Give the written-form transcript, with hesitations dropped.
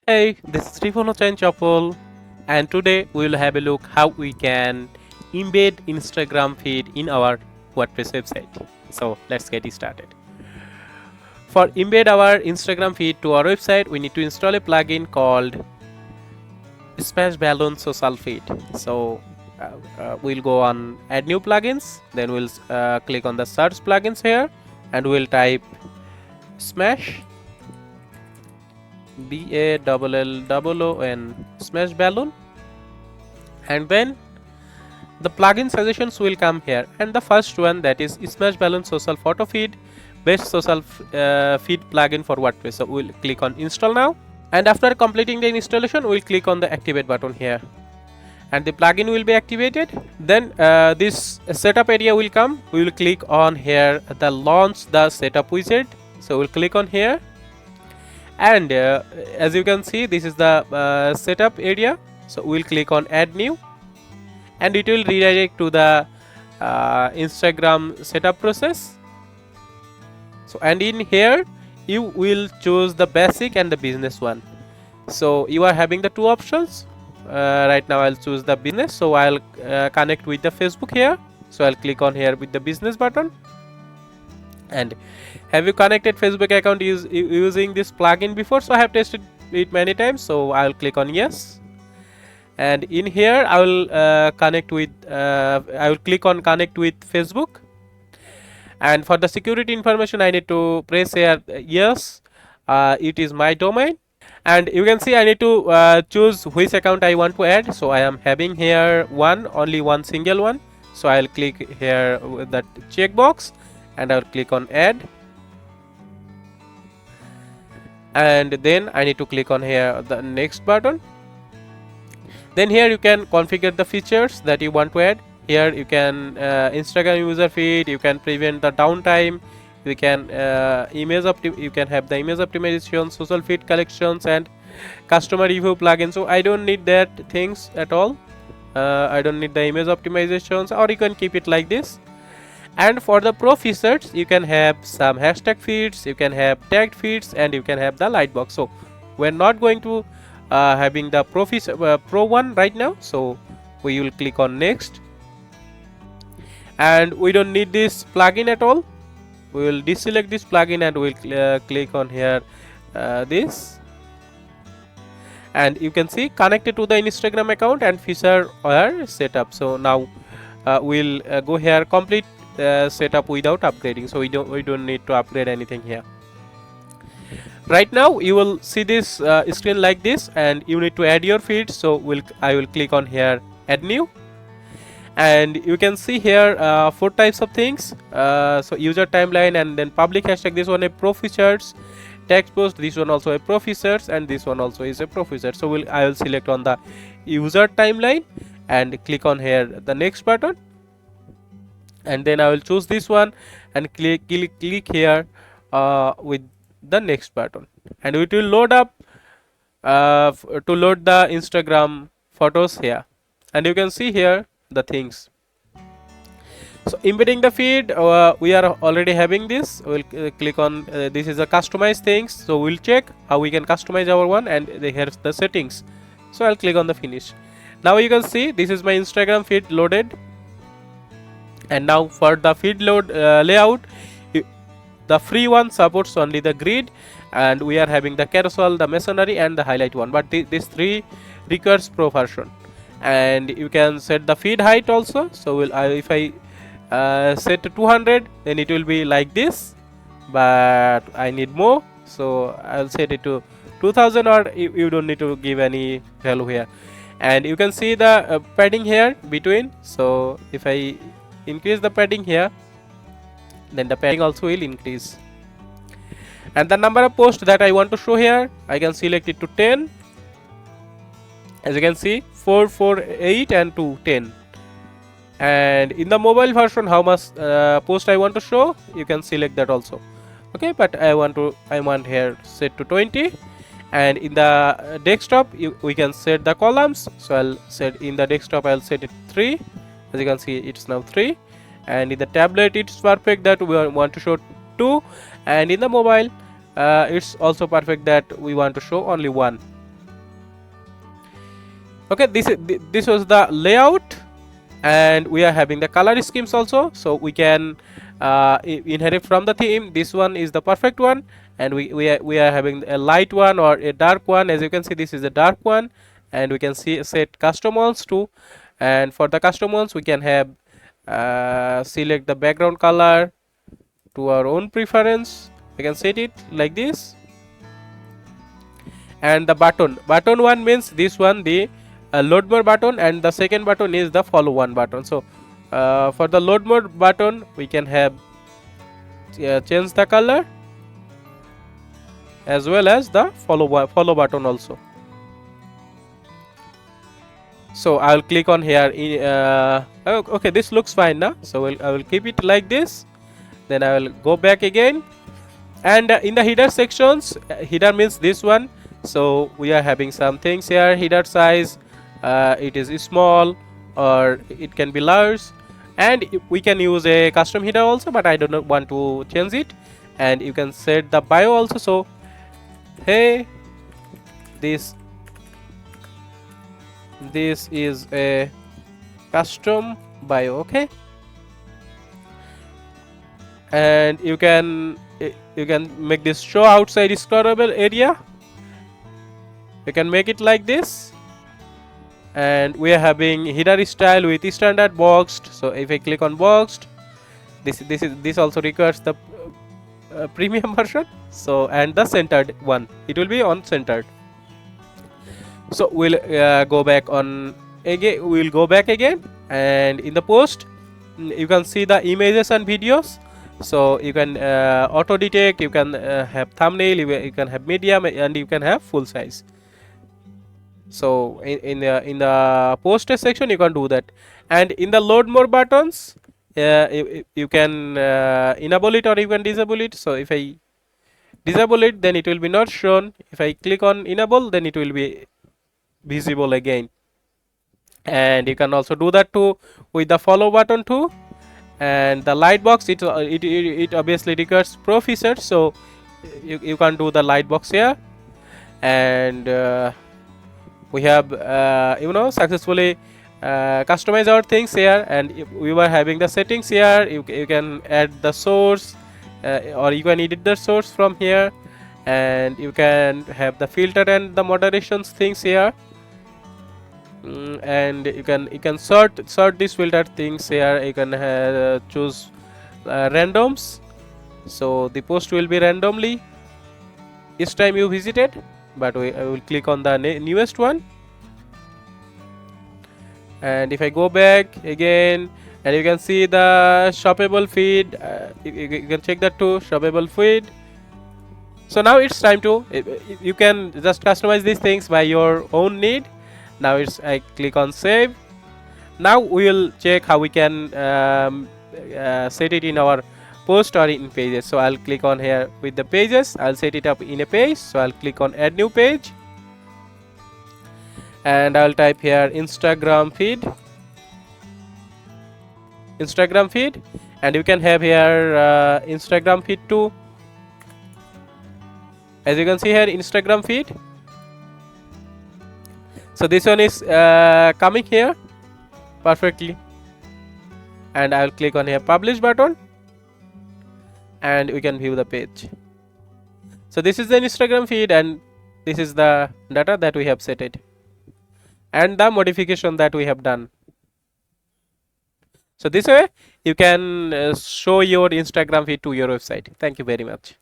Hey, this is 𝗖𝗯𝗹𝗲𝗃 and today we will have a look how we can embed Instagram feed in our WordPress website. So let's get started. For embed our Instagram feed to our website, we need to install a plugin called 𝗧𝗯𝗹𝗲𝗃. So we'll go on add new plugins, then we'll click on the search plugins here and we'll type smash Ballon smash Ballon, and then the plugin suggestions will come here, and the first one, that is smash Ballon social photo feed, best social feed plugin for WordPress. So we'll click on install now, and after completing the installation we'll click on the activate button here and the plugin will be activated. Then this setup area will come. We will click on here the launch the setup wizard. So we'll click on here, and as you can see, this is the setup area. So we'll click on add new and it will redirect to the Instagram setup process. So and in here you will choose the basic and the business one. So you are having the two options. Right now I'll choose the business, so I'll connect with the Facebook here. So I'll click on here with the business button. And have you connected Facebook account using this plugin before? So I have tested it many times, so I'll click on yes, and in here I will connect with I will click on connect with Facebook, and for the security information I need to press here yes, it is my domain, and you can see I need to choose which account I want to add. So I am having here only one single one, so I'll click here with that checkbox and I'll click on add, and then I need to click on here the next button. Then here you can configure the features that you want to add. Here you can Instagram user feed, you can prevent the downtime, you can you can have the image optimization, social feed collections, and customer review plugin. So I don't need that things at all. I don't need the image optimizations, or you can keep it like this. And for the pro features, you can have some hashtag feeds, you can have tagged feeds, and you can have the lightbox. So we're not going to having the pro one right now, so we will click on next, and we don't need this plugin at all. We will deselect this plugin and we'll click on here this, and you can see connected to the Instagram account and feature are set up. So now we'll go here complete setup without upgrading. So we don't need to upgrade anything here. Right now you will see this screen like this, and you need to add your feed. So I will click on here add new, and you can see here 4 types of things. So user timeline, and then public hashtag, this one a pro features, text post, this one also a pro features, and this one also is a pro feature. So I will select on the user timeline and click on here the next button, and then I will choose this one and click here with the next button, and it will load up to load the Instagram photos here, and you can see here the things. So embedding the feed, we are already having this. We'll click on this is a customized things, so we'll check how we can customize our one, and here's the settings. So I'll click on the finish. Now you can see this is my Instagram feed loaded, and now for the feed load layout, the free one supports only the grid, and we are having the carousel, the masonry, and the highlight one, but these 3 requires pro version. And you can set the feed height also. So if I set to 200, then it will be like this, but I need more, so I'll set it to 2000, or you don't need to give any value here. And you can see the padding here between. So if I increase the padding here, then the padding also will increase. And the number of posts that I want to show here, I can select it to 10. As you can see, 4, 4, 8 and 2, 10. And in the mobile version, how much post I want to show, you can select that also. Okay, but I want here set to 20. And in the desktop, we can set the columns. So I'll set in the desktop, I'll set it 3. As you can see, it's now 3. And in the tablet, it's perfect that we want to show 2, and in the mobile it's also perfect that we want to show only 1. Okay, this was the layout, and we are having the color schemes also, so we can inherit from the theme. This one is the perfect one, and we are having a light one or a dark one. As you can see, this is a dark one, and we can see set custom ones too. And for the custom ones, we can have select the background color to our own preference. We can set it like this. And the button one means this one, the load more button, and the second button is the follow one button. So for the load more button, we can have change the color as well as the follow button also. So I will click on here. Okay, this looks fine now, so I will keep it like this. Then I will go back again, and in the header sections, header means this one. So we are having some things here. Header size, it is small or it can be large, and we can use a custom header also, but I do not want to change it. And you can set the bio also. So hey, this is a custom bio. Okay, and you can make this show outside scrollable area. You can make it like this, and we are having header style with standard boxed. So if I click on boxed, this also requires the premium version. So and the centered one, it will be on centered. So we'll go back on again. We'll go back again, and in the post, you can see the images and videos. So you can auto detect. You can have thumbnail. You can have medium, and you can have full size. So in the poster section, you can do that. And in the load more buttons, you can enable it or you can disable it. So if I disable it, then it will be not shown. If I click on enable, then it will be visible again. And you can also do that too with the follow button too. And the light box, it obviously requires pro features, so you can do the light box here. And we have successfully customize our things here. And if we were having the settings here, you can add the source, or you can edit the source from here, and you can have the filter and the moderations things here. And you can sort these filter things here. You can choose randoms, so the post will be randomly each time you visited. But I will click on the newest one, and if I go back again, and you can see the shoppable feed, you can check that too, shoppable feed. So now it's time to, you can just customize these things by your own need. Now I click on save. Now we will check how we can set it in our post or in pages. So I'll click on here with the pages. I'll set it up in a page. So I'll click on add new page, and I'll type here Instagram feed, and you can have here Instagram feed too. As you can see here, Instagram feed. So this one is coming here perfectly, and I will click on here publish button, and we can view the page. So this is the Instagram feed, and this is the data that we have set it, and the modification that we have done. So this way you can show your Instagram feed to your website. Thank you very much.